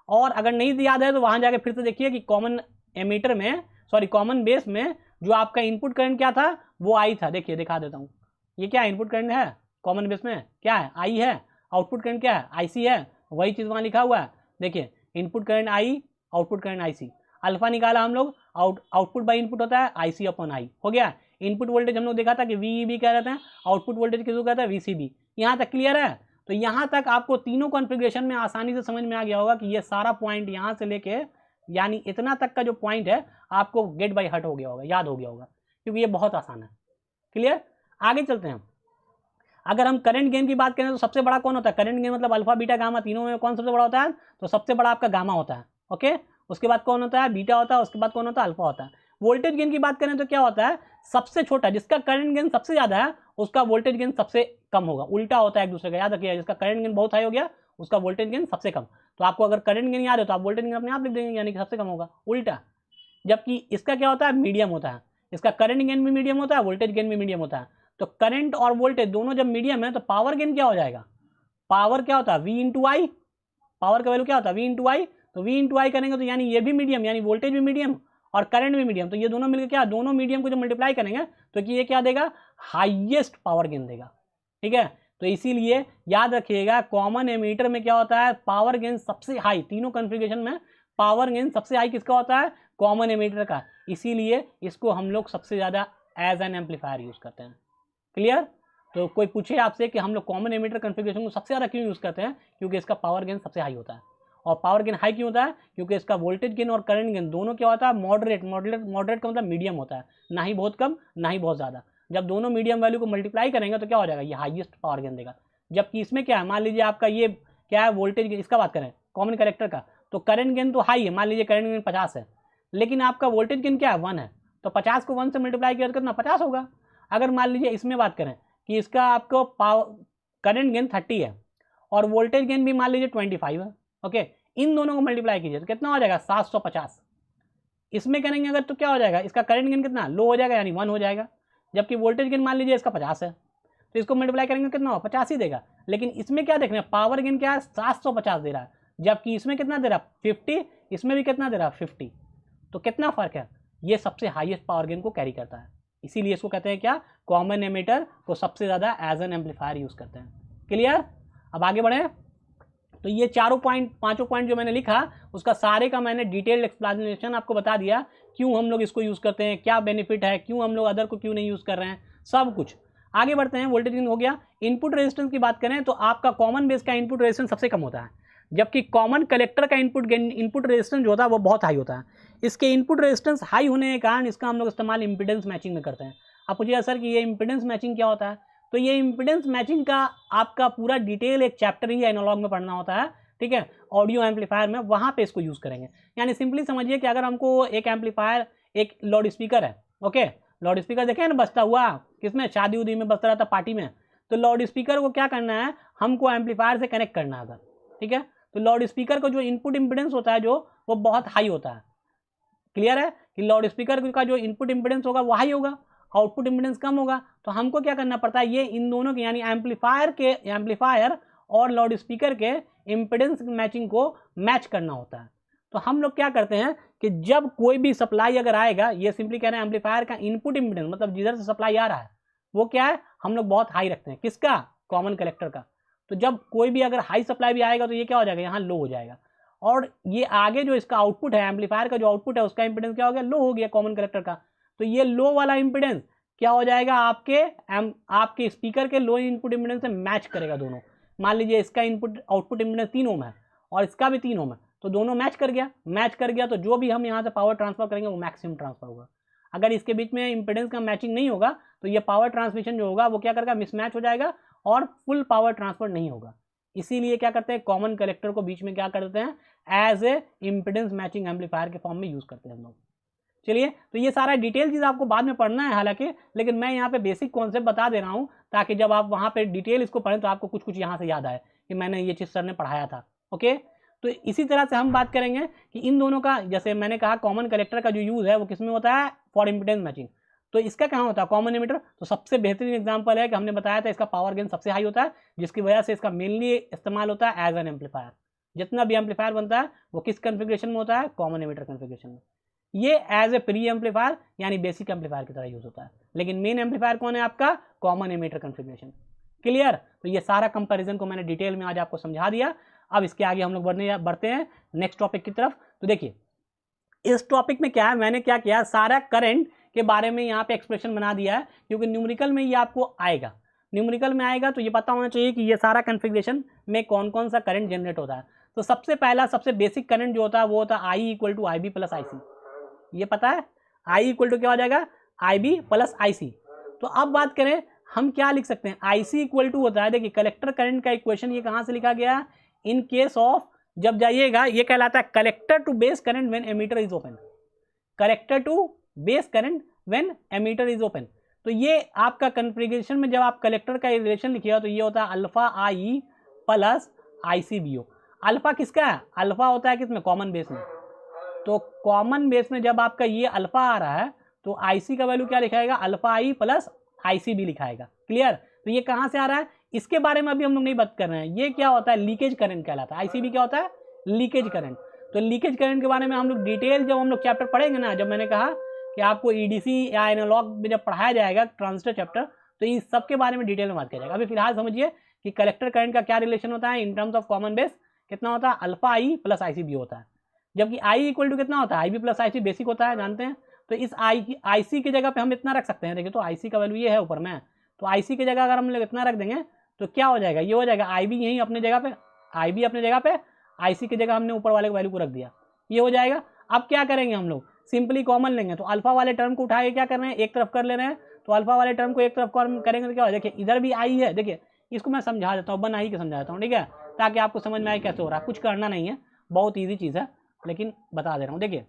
और अगर नहीं याद है तो वहाँ जाके फिर से देखिए कि कॉमन एमिटर में, सॉरी कॉमन बेस में जो आपका इनपुट करंट क्या था वो आई था। देखिए दिखा देता हूँ, ये क्या इनपुट करंट है कॉमन बेस में, क्या है, आई है। आउटपुट करंट क्या है, आईसी है, वही चीज़ वहाँ लिखा हुआ है। देखिए input current I, output current IC. Alpha निकाला हम लोग, आउटपुट बाई इनपुट होता है आईसी अपॉन आई, हो गया। इनपुट वोल्टेज हम लोग देखा था कि वीईबी क्या रहते हैं, आउटपुट वोल्टेज किसको कहता है, वीसीबी। यहाँ तक क्लियर है। तो यहाँ तक आपको तीनों कॉन्फ़िगरेशन में आसानी से समझ में आ गया होगा कि ये सारा पॉइंट यहाँ से लेके यानी इतना तक का जो पॉइंट है आपको गेट बाय हार्ट हो गया होगा, याद हो गया होगा, क्योंकि ये बहुत आसान है। क्लियर, आगे चलते हैं। अगर हम करंट गेन की बात करें तो सबसे बड़ा कौन होता है, करंट गेन मतलब अल्फा बीटा गामा तीनों में कौन सबसे बड़ा होता है, तो सबसे बड़ा आपका गामा होता है। ओके, उसके बाद कौन होता है, बीटा होता है, उसके बाद कौन होता है, अल्फा होता है। वोल्टेज गेन की बात करें तो क्या होता है, सबसे छोटा, जिसका करंट गेन सबसे ज्यादा है उसका वोल्टेज गेन सबसे कम होगा, उल्टा होता है एक दूसरे का, याद रखिएगा। जिसका करंट गेन बहुत हाई हो गया उसका वोल्टेज गेन सबसे कम। तो आपको अगर करंट गेन याद है तो आप वोल्टेज गेन अपने आप लिख देंगे, यानी कि सबसे कम होगा, उल्टा। जबकि इसका क्या होता है, मीडियम होता है। इसका करंट गेन भी मीडियम होता है, वोल्टेज गेन भी मीडियम होता है। तो करंट और वोल्टेज दोनों जब मीडियम है तो पावर गेन क्या हो जाएगा, पावर क्या होता है, V इंटू आई। पावर का वैल्यू क्या होता है, V इंटू आई। तो V इंटू आई करेंगे तो यानी ये भी मीडियम, यानी वोल्टेज भी मीडियम और करंट भी मीडियम। तो ये दोनों मिलकर क्या, दोनों मीडियम को जब मल्टीप्लाई करेंगे तो कि ये क्या देगा, हाईएस्ट पावर गेन देगा। ठीक है, तो इसीलिए याद रखिएगा कॉमन एमीटर में क्या होता है, पावर गेन सबसे हाई, तीनों कॉन्फ़िगरेशन में पावर गेन सबसे हाई किसका होता है, कॉमन एमीटर का। इसीलिए इसको हम लोग सबसे ज़्यादा एज एन एम्पलीफायर यूज़ करते हैं। क्लियर। तो कोई पूछे आपसे कि हम लोग कॉमन एमिटर कॉन्फ़िगरेशन को सबसे ज़्यादा क्यों यूज़ करते हैं, क्योंकि इसका पावर गेन सबसे हाई होता है। और पावर गेन हाई क्यों होता है, क्योंकि इसका वोल्टेज गेन और करंट गेन दोनों क्या होता है, मॉडरेट। मॉडरेट का मतलब मीडियम होता है, ना ही बहुत कम ना ही बहुत ज़्यादा। जब दोनों मीडियम वैल्यू को मल्टीप्लाई करेंगे तो क्या हो जाएगा, ये हाईएस्ट पावर गेन देगा। जबकि इसमें क्या है, मान लीजिए आपका ये क्या है, वोल्टेज गेन, इसका बात करें कॉमन कलेक्टर का, तो करंट गेन तो हाई है, मान लीजिए करंट गेन 50 है, लेकिन आपका वोल्टेज गेन क्या है, 1 है। तो 50 को 1 से मल्टीप्लाई किया तो कितना, 50 होगा। अगर मान लीजिए इसमें बात करें कि इसका आपको पावर करंट गेन 30 है और वोल्टेज गेन भी मान लीजिए 25 है, ओके, इन दोनों को मल्टीप्लाई कीजिए तो कितना हो जाएगा, 750। इसमें करेंगे अगर तो क्या हो जाएगा, इसका करंट गेन कितना लो हो जाएगा, यानी 1 हो जाएगा। जबकि वोल्टेज गेन मान लीजिए इसका 50 है, तो इसको मल्टीप्लाई करेंगे कितना हो, 50 ही देगा। लेकिन इसमें क्या देख रहे हैं, पावर गेन क्या है, 750 दे रहा है, जबकि इसमें कितना दे रहा है, 50। इसमें भी कितना दे रहा है, 50। तो कितना फर्क है, ये सबसे हाईएस्ट पावर गेन को कैरी करता है। इसीलिए इसको कहते हैं क्या, कॉमन एमिटर को सबसे ज़्यादा एज एन एम्पलीफायर यूज़ करते हैं। क्लियर। अब आगे बढ़े। तो ये पांचों पॉइंट जो मैंने लिखा उसका सारे का मैंने डिटेल्ड एक्सप्लेनेशन आपको बता दिया, क्यों हम लोग इसको यूज़ करते हैं, क्या बेनिफिट है, क्यों हम लोग अदर को क्यों नहीं यूज़ कर रहे हैं, सब कुछ। आगे बढ़ते हैं, वोल्टेज गेन हो गया। इनपुट रेजिस्टेंस की बात करें तो आपका कॉमन बेस का इनपुट रेजिस्टेंस सबसे कम होता है, जबकि कॉमन कलेक्टर का इनपुट रेजिस्टेंस जो होता है वो बहुत हाई होता है। इसके इनपुट रेजिस्टेंस हाई होने के कारण इसका हम लोग इस्तेमाल इंपीडेंस मैचिंग में करते हैं। आप पूछिएगा सर कि ये इंपीडेंस मैचिंग क्या होता है, तो ये इंपीडेंस मैचिंग का आपका पूरा डिटेल एक चैप्टर ही एनालॉग में पढ़ना होता है, ठीक है, ऑडियो एम्पलीफायर में, वहाँ पे इसको यूज़ करेंगे। यानी सिंपली समझिए कि अगर हमको एक एम्पलीफायर, एक लाउड स्पीकर है, ओके, लाउड स्पीकर देखें ना बजता हुआ, किसमें, शादी उदी में बजता रहता, पार्टी में। तो लाउड स्पीकर को क्या करना है, हमको एम्पलीफायर से कनेक्ट करना है अगर, ठीक है। तो लाउड स्पीकर को जो इनपुट इम्पिडेंस होता है जो, वो बहुत हाई होता है। क्लियर है कि लाउड स्पीकर का जो इनपुट इम्पिडेंस होगा वो हाई होगा, आउटपुट इम्पिडेंस कम होगा। तो हमको क्या करना पड़ता है, ये इन दोनों के यानी एम्पलीफायर और लाउड स्पीकर के इम्पिडेंस मैचिंग को मैच करना होता है। तो हम लोग क्या करते हैं कि जब कोई भी सप्लाई अगर आएगा, ये सिंपली कह रहे हैं एम्पलीफायर का इनपुट इम्पिडेंस मतलब जिधर से सप्लाई आ रहा है वो क्या है, हम लोग बहुत हाई रखते हैं, किसका, कॉमन कलेक्टर का। तो जब कोई भी अगर हाई सप्लाई भी आएगा तो ये क्या हो जाएगा, यहाँ लो हो जाएगा। और ये आगे जो इसका आउटपुट है, एम्पलीफायर का जो आउटपुट है उसका इंपीडेंस क्या हो गया, लो हो गया कॉमन कलेक्टर का। तो ये लो वाला इम्पिडेंस क्या हो जाएगा, आपके स्पीकर के लो इनपुट इम्पिडेंस से मैच करेगा दोनों। मान लीजिए इसका इनपुट आउटपुट इम्पिडेंस 3 ओम है और इसका भी 3 ओम है, तो दोनों मैच कर गया तो जो भी हम यहाँ से पावर ट्रांसफर करेंगे वो मैक्सिमम ट्रांसफर होगा। अगर इसके बीच में इंपेडेंस का मैचिंग नहीं होगा तो ये पावर ट्रांसमिशन जो होगा वो क्या करेगा, मिसमैच हो जाएगा और फुल पावर ट्रांसफर नहीं होगा। इसीलिए क्या करते हैं, कॉमन कलेक्टर को बीच में क्या करते हैं, as a impedance matching amplifier के फॉर्म में यूज करते हैं हम लोग। चलिए, तो ये सारा डिटेल चीज़ आपको बाद में पढ़ना है हालांकि, लेकिन मैं यहाँ पे बेसिक कॉन्सेप्ट बता दे रहा हूँ ताकि जब आप वहाँ पे डिटेल इसको पढ़ें तो आपको कुछ कुछ यहाँ से याद आए कि मैंने ये चीज़ सर ने पढ़ाया था। ओके, तो इसी तरह से हम बात करेंगे कि इन दोनों का, जैसे मैंने कहा कॉमन कलेक्टर का जो यूज़ है वो किस में होता है, फॉर इम्पिडेंस मैचिंग। तो इसका कहाँ होता है, कॉमन एमिटर। तो सबसे बेहतरीन एग्जांपल है कि हमने बताया था इसका पावर गेन सबसे हाई होता है, जिसकी वजह से इसका मेनली इस्तेमाल होता है एज एन एम्पलीफायर। जितना भी एम्पलीफायर बनता है वो किस कॉन्फ़िगरेशन में होता है, कॉमन एमिटर कॉन्फ़िगरेशन में। ये एज ए प्री एम्पलीफायर यानी बेसिक एम्पलीफायर की तरह यूज होता है, लेकिन मेन एम्पलीफायर कौन है आपका, कॉमन एमिटर कॉन्फ़िगरेशन। क्लियर। तो ये सारा कंपैरिजन को मैंने डिटेल में आज आपको समझा दिया। अब इसके आगे हम लोग बढ़ते हैं नेक्स्ट टॉपिक की तरफ। तो देखिए इस टॉपिक में क्या है, मैंने क्या किया, सारा करंट के बारे में यहाँ पे एक्सप्रेशन बना दिया है, क्योंकि न्यूमेरिकल में ये आपको आएगा, न्यूमेरिकल में आएगा तो ये पता होना चाहिए कि ये सारा कॉन्फ़िगरेशन में कौन कौन सा करंट जनरेट होता है। तो सबसे पहला सबसे बेसिक करंट जो होता है वो होता है I equal to I B plus I C. ये पता है आई इक्वल टू क्या हो जाएगा, आई बी प्लस आई सी। तो अब बात करें हम क्या लिख सकते हैं, आई सी इक्वल टू होता है, देखिए कलेक्टर करंट का इक्वेशन ये कहाँ से लिखा गया, इन केस ऑफ, जब जाइएगा ये कहलाता है collector to base current when emitter is open, collector to base current when emitter is open. तो ये आपका कॉन्फ़िगरेशन में जब आप कलेक्टर का रिलेशन लिखिएगा तो ये होता है alpha I plus I C B O. Alpha किसका है, अल्फा होता है किसमें, कॉमन बेस में। तो कॉमन बेस में जब आपका ये अल्फा आ रहा है तो आईसी का वैल्यू क्या लिखाएगा, अल्फा आई प्लस आईसी भी लिखाएगा। क्लियर। तो ये कहाँ से आ रहा है, इसके बारे में अभी हम लोग नहीं बात कर रहे हैं। ये क्या होता है, लीकेज करंट कहलाता है। आईसीबी क्या होता है, लीकेज करंट। तो लीकेज करंट के बारे में हम लोग डिटेल जब हम लोग चैप्टर पढ़ेंगे ना, जब मैंने कहा कि आपको ईडीसी या एनालॉग में जब पढ़ाया जाएगा ट्रांजिस्टर चैप्टर, तो इस सब के बारे में डिटेल में बात किया जाएगा। अभी फिलहाल समझिए कि कलेक्टर करंट का क्या रिलेशन होता है इन टर्म्स ऑफ कॉमन बेस, कितना होता है, अल्फा आई प्लस आईसीबी होता है। जबकि आई इक्वल टू कितना होता है, I B plus I C basic होता है, जानते हैं। तो इस आई सी की जगह पे हम इतना रख सकते हैं, देखिए तो आई सी का वैल्यू ये है ऊपर में, तो आई सी की जगह अगर हम लोग इतना रख देंगे तो क्या हो जाएगा, ये हो जाएगा आई बी यहीं अपने जगह पे, आई बी अपने जगह पे, आई सी की जगह हमने ऊपर वाले वैल्यू को रख दिया, ये हो जाएगा। अब क्या करेंगे हम लोग, सिंपली कॉमन लेंगे, तो अल्फा वाले टर्म को उठा के क्या कर रहे हैं, एक तरफ कर ले रहे हैं। तो अल्फा वाले टर्म को एक तरफ करेंगे तो क्या हो, देखिए इधर भी आई है, देखिए इसको मैं समझा देता हूँ, बना ही के समझा देता हूँ, ठीक है, ताकि आपको समझ में आए कैसे हो रहा है। कुछ करना नहीं है, बहुत ईजी चीज़ है, लेकिन बता दे रहा हूँ। देखिए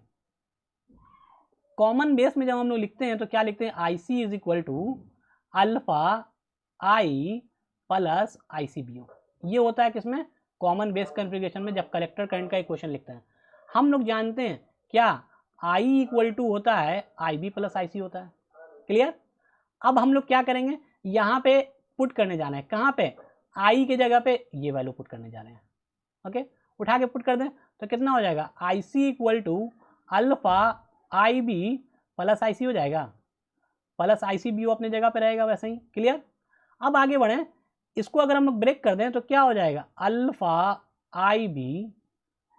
कॉमन बेस में जब हम लोग लिखते हैं तो क्या लिखते हैं, I C is equal to alpha I plus I C B O. ये होता है किसमें, कॉमन बेस कॉन्फ़िगरेशन में जब कलेक्टर करंट का इक्वेशन लिखते हैं। हम लोग जानते हैं क्या, आई इक्वल टू होता है आई बी प्लस आई सी होता है। क्लियर। अब हम लोग क्या करेंगे, यहाँ पे पुट करने जाना है, कहाँ पे, आई की जगह पे ये वैल्यू पुट करने जा रहे हैं। ओके, उठा के पुट कर दें तो कितना हो जाएगा, I C equal to alpha I B plus I C हो जाएगा, प्लस आई सी बी ओ अपने जगह पे रहेगा वैसे ही। क्लियर। अब आगे बढ़ें, इसको अगर हम लोग ब्रेक कर दें तो क्या हो जाएगा, alpha I B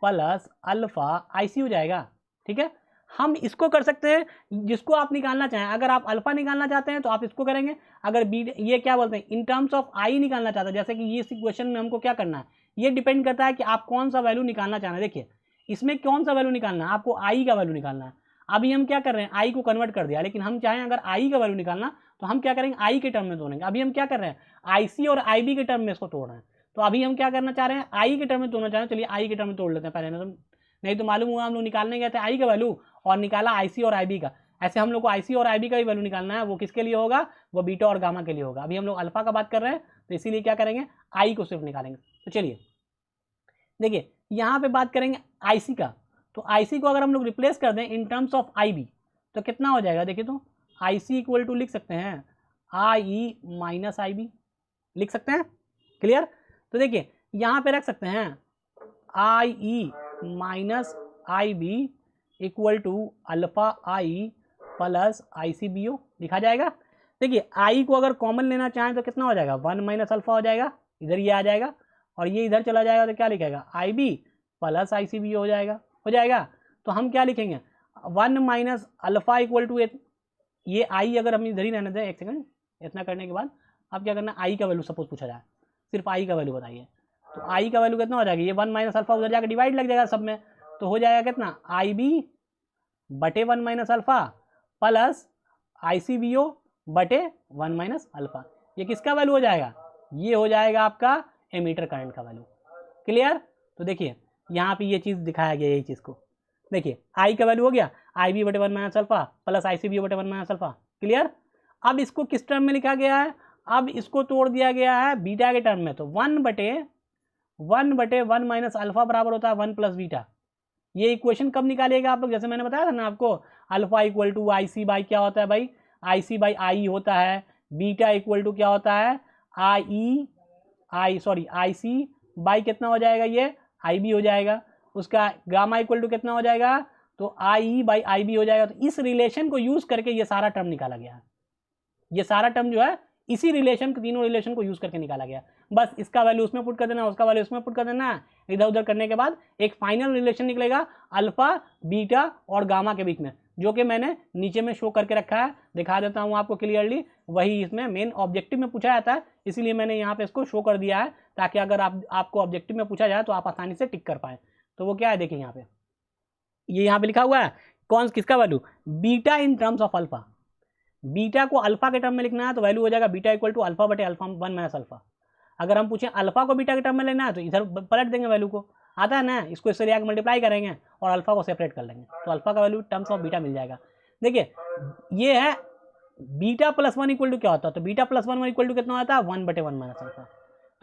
plus alpha I C हो जाएगा। ठीक है, हम इसको कर सकते हैं जिसको आप निकालना चाहें। अगर आप अल्फा निकालना चाहते हैं तो आप इसको करेंगे, अगर बी, ये क्या बोलते हैं, इन टर्म्स ऑफ आई निकालना चाहते हैं, जैसे कि ये इक्वेशन में हमको क्या करना है, ये डिपेंड करता है कि आप कौन सा वैल्यू निकालना चाह रहे हैं। देखिए इसमें कौन सा वैल्यू निकालना है, आपको आई का वैल्यू निकालना है। अभी हम क्या कर रहे हैं, आई को कन्वर्ट कर दिया, लेकिन हम चाहें अगर आई का वैल्यू निकालना तो हम क्या करेंगे, आई के टर्म में तोड़ेंगे। अभी हम क्या कर रहे हैं, आई सी और आई बी के टर्म में इसको तोड़ रहे हैं। तो अभी हम क्या करना चाह रहे हैं, आई के टर्म में तोड़ना चाह रहे हैं। चलिए आई के टर्म में तोड़ लेते हैं पहले, नहीं तो मालूम हुआ हम लोग निकालने गए थे आई का वैल्यू और निकाला आई सी और आई बी का। ऐसे हम लोग को आई सी और आई बी का भी वैल्यू निकालना है, वो किसके लिए होगा, वो बीटा और गामा के लिए होगा। अभी हम लोग अल्फा का बात कर रहे हैं तो इसीलिए क्या करेंगे, आई को सिर्फ निकालेंगे। तो चलिए देखिए यहाँ पे बात करेंगे आई सी का, तो आई सी को अगर हम लोग रिप्लेस कर दें in terms of I B तो कितना हो जाएगा, देखिए तो आई सी इक्वल टू लिख सकते हैं I E minus I B, लिख सकते हैं। क्लियर। तो देखिए यहाँ पे रख सकते हैं I E minus I B equal to alpha I plus I C B O, लिखा जाएगा। देखिए आई को अगर कॉमन लेना चाहें तो कितना हो जाएगा, 1 माइनस अल्फा हो जाएगा, इधर ये आ जाएगा और ये इधर चला जाएगा तो क्या लिखेगा, आई B plus I C B हो जाएगा। तो हम क्या लिखेंगे, 1 माइनस अल्फा इक्वल टू ये आई अगर हम इधर ही रहने दें, एक सेकंड, इतना करने के बाद अब क्या करना, आई का वैल्यू सपोज पूछा जाए, सिर्फ आई का वैल्यू बताइए, तो आई का वैल्यू कितना हो जाएगा, ये 1 माइनस अल्फा उधर जाकर डिवाइड लग जाएगा सब में, तो हो जाएगा कितना, आई बी बटे 1 minus alpha plus I C B ओ बटे 1 माइनस अल्फा। ये किसका वैल्यू हो जाएगा, ये हो जाएगा आपका एमीटर करंट का वैल्यू। क्लियर। तो देखिए यहाँ पे ये चीज़ दिखाया गया, यही चीज़ को देखिए, आई का वैल्यू हो गया आई बी बटे 1 minus alpha plus I C B बटे 1 माइनस अल्फा। क्लियर। अब इसको किस टर्म में लिखा गया है, अब इसको तोड़ दिया गया है बीटा के टर्म में, तो 1 बटे 1 माइनस अल्फा बराबर होता है 1 प्लस बीटा। ये इक्वेशन कब निकालिएगा आप लोग, जैसे मैंने बताया था ना आपको, alpha equal to I C by क्या होता है भाई, आई सी बाई आई होता है, बीटा इक्वल टू क्या होता है, आई सी बाई कितना हो जाएगा, ये आई बी हो जाएगा, उसका गामा इक्वल टू कितना हो जाएगा, तो आई बाई आई बी हो जाएगा। तो इस रिलेशन को यूज करके ये सारा टर्म निकाला गया है, ये सारा टर्म जो है इसी रिलेशन, तीनों रिलेशन को यूज करके निकाला गया। बस इसका वैल्यू उसमें पुट कर देना, उसका वैल्यू उसमें पुट कर देना, इधर उधर करने के बाद एक फाइनल रिलेशन निकलेगा अल्फा बीटा और गामा के बीच में, जो कि मैंने नीचे में शो करके रखा है, दिखा देता हूँ आपको क्लियरली। वही इसमें मेन ऑब्जेक्टिव में पूछा जाता है, इसीलिए मैंने यहाँ पे इसको शो कर दिया है, ताकि अगर आपको ऑब्जेक्टिव में पूछा जाए तो आप आसानी से टिक कर पाए। तो वो क्या है देखिए, यहाँ पे ये यहाँ पे लिखा हुआ है कौन किसका value, beta in terms of alpha. Beta को अल्फा के टर्म में लिखना है तो वैल्यू हो जाएगा बीटा इक्वल टू अल्फा बटे अल्फा 1 माइनस अल्फा। अगर हम पूछें अल्फा को बीटा के टर्म में लेना है तो इधर पलट देंगे वैल्यू को, आता है ना, इसको इससे आगे मल्टीप्लाई करेंगे और अल्फा को सेपरेट कर लेंगे, तो अल्फा का वैल्यू टर्म्स ऑफ बीटा मिल जाएगा। देखिए ये है बीटा प्लस 1 इक्वल टू क्या होता है, तो बीटा प्लस 1 इक्वल टू कितना होता है, 1 बटे 1 माइनस अल्फा।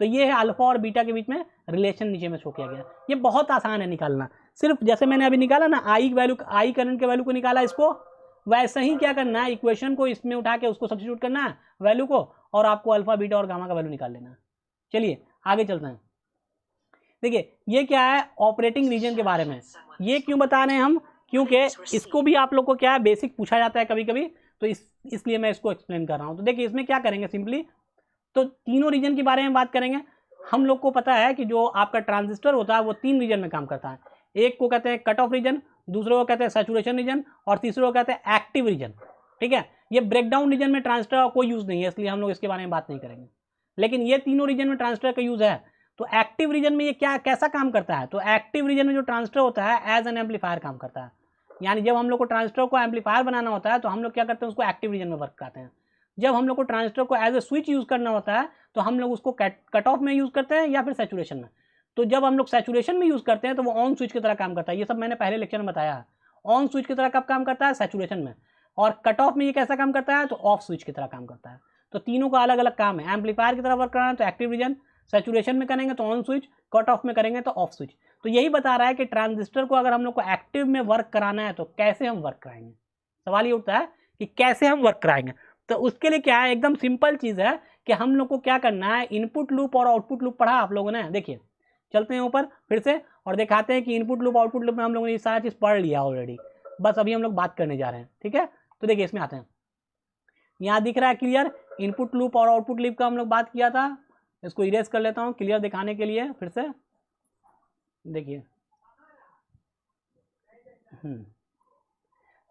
तो ये है अल्फा और बीटा के बीच में रिलेशन नीचे में शो किया गया। ये बहुत आसान है निकालना, सिर्फ जैसे मैंने अभी निकाला ना आई वैल्यू, आई करंट के वैल्यू को निकाला, इसको वैसे ही क्या करना है, इक्वेशन को इसमें उठा के उसको सब्स्टिट्यूट करना है वैल्यू को, और आपको अल्फा बीटा और गामा का वैल्यू निकाल लेना है। चलिए आगे चलते हैं। देखिए ये क्या है, ऑपरेटिंग रीजन के बारे में। ये क्यों बता रहे हैं हम, क्योंकि इसको भी आप लोग को क्या है बेसिक पूछा जाता है कभी कभी, तो इसलिए मैं इसको एक्सप्लेन कर रहा हूँ। तो देखिए इसमें क्या करेंगे सिंपली, तो तीनों रीजन के बारे में बात करेंगे। हम लोग को पता है कि जो आपका ट्रांजिस्टर होता है वो 3 रीजन में काम करता है, एक को कहते हैं कट ऑफ रीजन, दूसरे को कहते हैं सैचुरेशन रीजन, और तीसरे को कहते हैं एक्टिव रीजन। ठीक है, ये ब्रेकडाउन रीजन में ट्रांजिस्टर का कोई यूज़ नहीं है, इसलिए हम लोग इसके बारे में बात नहीं करेंगे, लेकिन ये तीनों रीजन में ट्रांजिस्टर का यूज़ है। तो एक्टिव रीजन में ये क्या कैसा काम करता है, तो एक्टिव रीजन में जो ट्रांजिस्टर होता है एज एन एम्पलीफायर काम करता है। यानी जब हम लोग को ट्रांजिस्टर को एम्पलीफायर बनाना होता है तो हम लोग क्या करते हैं, उसको एक्टिव रीजन में वर्क करते हैं। जब हम लोग को ट्रांजिस्टर को एज ए स्विच यूज़ करना होता है तो हम लोग उसको कट ऑफ में यूज़ करते हैं या फिर सैचुरेशन में। तो जब हम लोग सैचुरेशन में यूज़ करते हैं तो वो ऑन स्विच की तरह काम करता है, ये सब मैंने पहले लेक्चर में बताया है। ऑन स्विच की तरह कब काम करता है, सैचुरेशन में, और कट ऑफ में ये कैसा काम करता है, तो ऑफ स्विच की तरह काम करता है। तो तीनों का अलग अलग काम है, एम्पलीफायर की तरह वर्क कराना है तो एक्टिव रीजन, सैचुरेशन में करेंगे तो ऑन स्विच, कट ऑफ में करेंगे तो ऑफ स्विच। तो यही बता रहा है कि ट्रांजिस्टर को अगर हम लोग को एक्टिव में वर्क कराना है तो कैसे हम वर्क कराएंगे। सवाल ये उठता है कि कैसे हम वर्क कराएंगे। तो उसके लिए क्या है, एकदम सिंपल चीज़ है कि हम लोग को क्या करना है, इनपुट लूप और आउटपुट लूप पढ़ा आप लोगों ने। देखिए चलते हैं ऊपर फिर से और दिखाते हैं कि इनपुट लूप आउटपुट लूप में हम लोगों ने ये सारा चीज़ पढ़ लिया ऑलरेडी, बस अभी हम लोग बात करने जा रहे हैं। ठीक है, तो देखिए इसमें आते हैं, यहाँ दिख रहा है क्लियर, इनपुट लूप और आउटपुट लूप का हम लोग बात किया था। इसको इरेज कर लेता हूँ क्लियर दिखाने के लिए फिर से। देखिए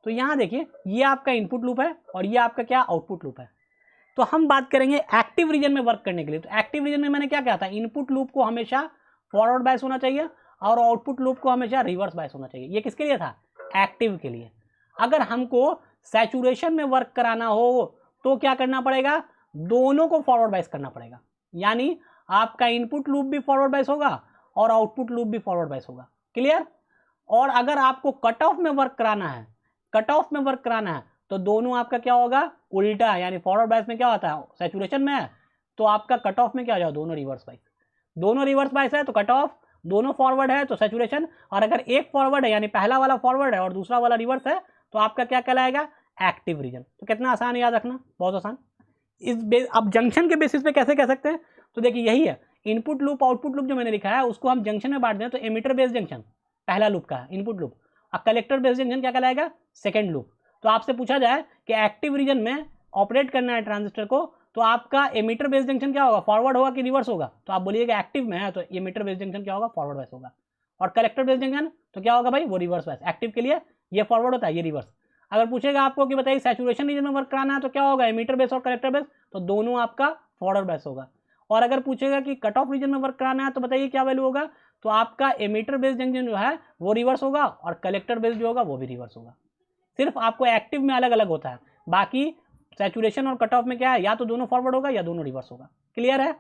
तो यहाँ देखिए ये आपका इनपुट लूप है और ये आपका क्या आउटपुट लूप है। तो हम बात करेंगे एक्टिव रीजन में वर्क करने के लिए। तो एक्टिव रीजन में मैंने क्या कहा था, इनपुट लूप को हमेशा फॉरवर्ड बायस होना चाहिए और आउटपुट लूप को हमेशा रिवर्स बायस होना चाहिए। ये किसके लिए था, एक्टिव के लिए। अगर हमको सैचुरेशन में वर्क कराना हो तो क्या करना पड़ेगा, दोनों को फॉरवर्ड बायस करना पड़ेगा। यानी आपका इनपुट लूप भी फॉरवर्ड बायस होगा और आउटपुट लूप भी फॉरवर्ड बायस होगा। क्लियर। और अगर आपको कट ऑफ में वर्क कराना है, कट ऑफ में वर्क कराना है तो दोनों आपका क्या होगा, उल्टा। यानी फॉरवर्ड बायस में क्या होता है, सैचुरेशन में है तो आपका कट ऑफ में क्या हो जाएगा, दोनों रिवर्स बायस। दोनों रिवर्स बायस है तो कट ऑफ, दोनों फॉरवर्ड है तो सैचुरेशन। और अगर एक फॉरवर्ड है यानी पहला वाला फॉरवर्ड है और दूसरा वाला रिवर्स है तो आपका क्या कहलाएगा, एक्टिव रीजन। तो कितना आसान याद रखना, बहुत आसान। अब जंक्शन के बेसिस पे कैसे कह सकते हैं, तो देखिए यही है इनपुट लूप आउटपुट लूप जो मैंने लिखा है उसको हम जंक्शन में बांट दें तो एमीटर बेस्ड जंक्शन पहला लूप का है इनपुट लूप, और कलेक्टर बेस्ड जंक्शन क्या कहलाएगा, सेकंड लूप। तो आपसे पूछा जाए कि एक्टिव रीजन में ऑपरेट करना है ट्रांजिस्टर को तो आपका एमीटर बेस्ड जंक्शन क्या होगा, फॉरवर्ड होगा कि रिवर्स होगा, तो आप बोलिएगा एक्टिव में है तो एमीटर बेस्ड जंक्शन क्या होगा, फॉरवर्ड बायस होगा। और कलेक्टर बेस्ड जंक्शन तो क्या होगा भाई, वो रिवर्स बायस। एक्टिव के लिए ये फॉरवर्ड होता है, ये रिवर्स। अगर पूछेगा आपको कि बताइए सैचुरेशन रीजन में वर्क कराना है तो क्या होगा, एमीटर बेस और कलेक्टर बेस, तो दोनों आपका फॉरवर्ड बेस होगा। और अगर पूछेगा कि कट ऑफ रीजन में वर्क कराना है तो बताइए क्या वैल्यू होगा, तो आपका एमीटर बेस जंक्शन जो है वो रिवर्स होगा और कलेक्टर बेस जो होगा वो भी रिवर्स होगा। सिर्फ आपको एक्टिव में अलग अलग होता है, बाकी सैचुरेशन और कट ऑफ में क्या है, या तो दोनों फॉरवर्ड होगा या दोनों रिवर्स होगा। क्लियर है?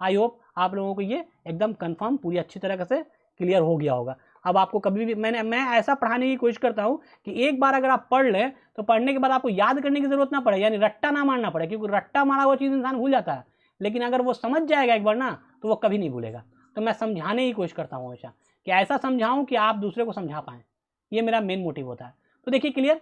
आई होप आप लोगों को ये एकदम कंफर्म पूरी अच्छी तरह से क्लियर हो गया होगा। अब आपको कभी भी मैं ऐसा पढ़ाने की कोशिश करता हूँ कि एक बार अगर आप पढ़ लें तो पढ़ने के बाद आपको याद करने की जरूरत ना पड़े, यानी रट्टा ना मारना पड़े, क्योंकि रट्टा मारा हुआ चीज़ इंसान भूल जाता है, लेकिन अगर वो समझ जाएगा एक बार ना तो वो कभी नहीं भूलेगा। तो मैं समझाने की कोशिश करता हूँ हमेशा कि ऐसा समझाऊँ कि आप दूसरे को समझा पाएँ, ये मेरा मेन मोटिव होता है। तो देखिए क्लियर,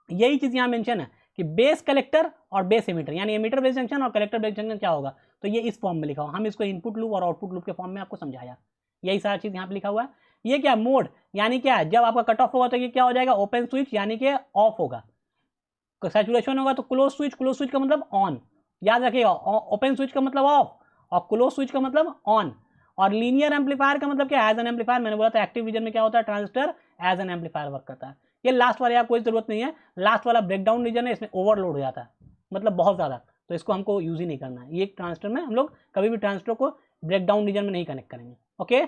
यही चीज़ यहाँ मेंशन है कि बेस कलेक्टर और बेस एमीटर, यानी एमीटर बेस जंक्शन और कलेक्टर बेस जंक्शन क्या होगा, तो ये इस फॉर्म में लिखा हुआ, हम इसको इनपुट लूप और आउटपुट लूप के फॉर्म में आपको समझाया, यही सारा चीज़ यहाँ पे लिखा हुआ है। ये क्या मोड, यानी क्या है, जब आपका कट ऑफ होगा तो ये क्या हो जाएगा, ओपन स्विच यानी कि ऑफ होगा, सैचुरेशन होगा तो क्लोज स्विच का मतलब ऑन, याद रखिएगा, ओपन स्विच का मतलब ऑफ और क्लोज स्विच का मतलब ऑन। और लीनियर एम्पलीफायर का मतलब क्या, एज एन एम्पलीफायर, मैंने बोला था एक्टिव रीजन में क्या होता है, transistor as an amplifier work करता है। ये लास्ट वाले कोई जरूरत नहीं है, लास्ट वाला ब्रेकडाउन रीजन है, इसमें ओवरलोड हो जाता है, मतलब बहुत ज़्यादा, तो इसको हमको यूज ही नहीं करना है। ये ट्रांजिस्टर में हम लोग कभी भी ट्रांजिस्टर को ब्रेकडाउन रीजन में नहीं कनेक्ट करेंगे। ओके,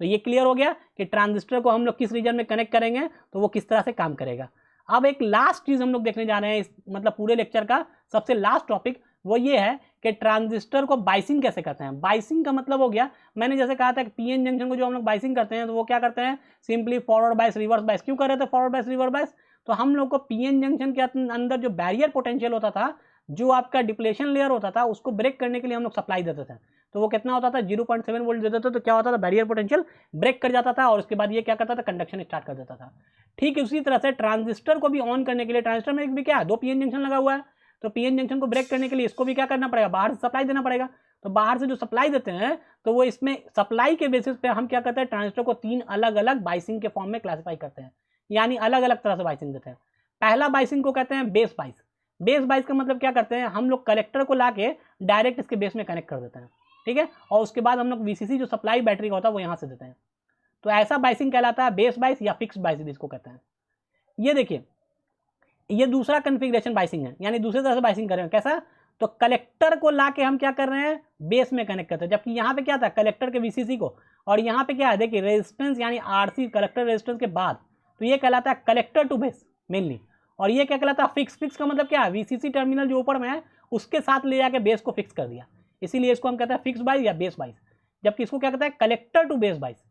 तो ये क्लियर हो गया कि ट्रांजिस्टर को हम लोग किस रीजन में कनेक्ट करेंगे तो वो किस तरह से काम करेगा। अब एक लास्ट चीज़ हम लोग देखने जा रहे हैं, इस मतलब पूरे लेक्चर का सबसे लास्ट टॉपिक वो ये है कि ट्रांजिस्टर को बाइसिंग कैसे करते हैं। बाइसिंग का मतलब हो गया, मैंने जैसे कहा था कि पीएन जंक्शन को जो हम लोग बाइसिंग करते हैं तो वो क्या करते हैं, सिंपली फॉरवर्ड बाइस रिवर्स बाइस। क्यों कर रहे थे फॉरवर्ड बाइस रिवर्स बाइस, तो हम लोग को पीएन जंक्शन के अंदर जो बैरियर पोटेंशियल होता था, जो आपका डिप्लेशन लेयर होता था, उसको ब्रेक करने के लिए हम लोग सप्लाई देते थे। तो वो कितना होता था, 0.7 वोल्ट देते थे, तो क्या होता था, बैरियर पोटेंशियल ब्रेक कर जाता था और उसके बाद ये क्या करता था, कंडक्शन स्टार्ट कर देता था। ठीक उसी तरह से ट्रांजिस्टर को भी ऑन करने के लिए, ट्रांजिस्टर में एक भी क्या है, 2 पीएन जंक्शन लगा हुआ है, तो पीएन जंक्शन को ब्रेक करने के लिए इसको भी क्या करना पड़ेगा, बाहर से सप्लाई देना पड़ेगा। तो बाहर से जो सप्लाई देते हैं तो वो इसमें सप्लाई के बेसिस पे हम क्या करते हैं, ट्रांजिस्टर को 3 अलग अलग बाइसिंग के फॉर्म में क्लासिफाई करते हैं, यानी अलग अलग तरह से बाइसिंग देते हैं। पहला बाइसिंग को कहते हैं बेस बाइस। बेस बाइस का मतलब क्या करते हैं, हम लोग कलेक्टर को लाके डायरेक्ट इसके बेस में कनेक्ट कर देते हैं, ठीक है, और उसके बाद हम लोग वीसीसी जो सप्लाई बैटरी का होता है वो यहाँ से देते हैं। तो ऐसा बाइसिंग कहलाता है बेस बाइस या फिक्स बाइस भी इसको कहते हैं। ये देखिए, ये दूसरा कन्फिग्रेशन बाइसिंग है, यानी दूसरी तरह से बाइसिंग कर रहे हैं। कैसा, तो कलेक्टर को लाके हम क्या कर रहे हैं, बेस में कनेक्ट करते हैं, जबकि यहाँ पे क्या था, कलेक्टर के वीसीसी को, और यहाँ पे क्या है, देखिए रेजिस्टेंस यानी आरसी कलेक्टर रेजिस्टेंस के बाद, तो ये कहलाता है कलेक्टर टू बेस मेनली। और ये क्या कहलाता है, फिक्स। फिक्स का मतलब क्या है, वीसीसी टर्मिनल जो ऊपर में है उसके साथ ले जाके बेस को फिक्स कर दिया, इसीलिए इसको हम कहते हैं फिक्स बाइस या बेस बाइस, जबकि इसको क्या कहता है, कलेक्टर टू बेस बाइस।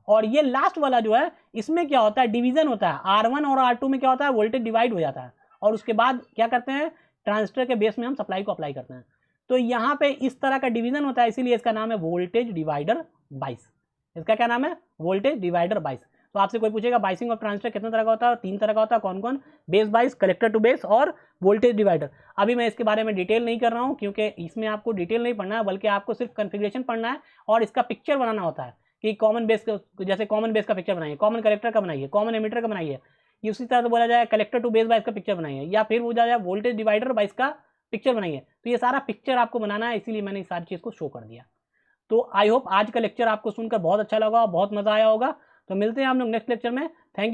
और ये लास्ट वाला जो है, इसमें क्या होता है, डिवीजन होता है, R1 और R2 में क्या होता है, वोल्टेज डिवाइड हो जाता है, और उसके बाद क्या करते हैं, ट्रांजिस्टर के बेस में हम सप्लाई को अप्लाई करते हैं। तो यहाँ पे इस तरह का डिवीजन होता है, इसीलिए इसका नाम है वोल्टेज डिवाइडर बाइस। इसका क्या नाम है, वोल्टेज डिवाइडर बाइस। तो आपसे कोई पूछेगा बाइसिंग ऑफ ट्रांजिस्टर कितने तरह का होता है, 3 तरह का होता है, कौन कौन, बेस बाइस, कलेक्टर टू बेस और वोल्टेज डिवाइडर। अभी मैं इसके बारे में डिटेल नहीं कर रहा हूँ, क्योंकि इसमें आपको डिटेल नहीं पढ़ना है, बल्कि आपको सिर्फ कन्फिग्रेशन पढ़ना है और इसका पिक्चर बनाना होता है कि कॉमन बेस, जैसे कॉमन बेस का पिक्चर बनाइए, कॉमन कलेक्टर का बनाइए, कॉमन एमीटर का बनाइए, उसी तरह से बोला जाए कलेक्टर टू बेस बाइस का पिक्चर बनाइए, या फिर वो जाए वोल्टेज डिवाइडर बाइस का पिक्चर बनाइए। तो ये सारा पिक्चर आपको बनाना है, इसीलिए मैंने इस सारी चीज़ को शो कर दिया। तो आई होप आज का लेक्चर आपको सुनकर बहुत अच्छा लगा, बहुत मजा आया होगा। तो मिलते हैं हम लोग नेक्स्ट लेक्चर में। Thank you.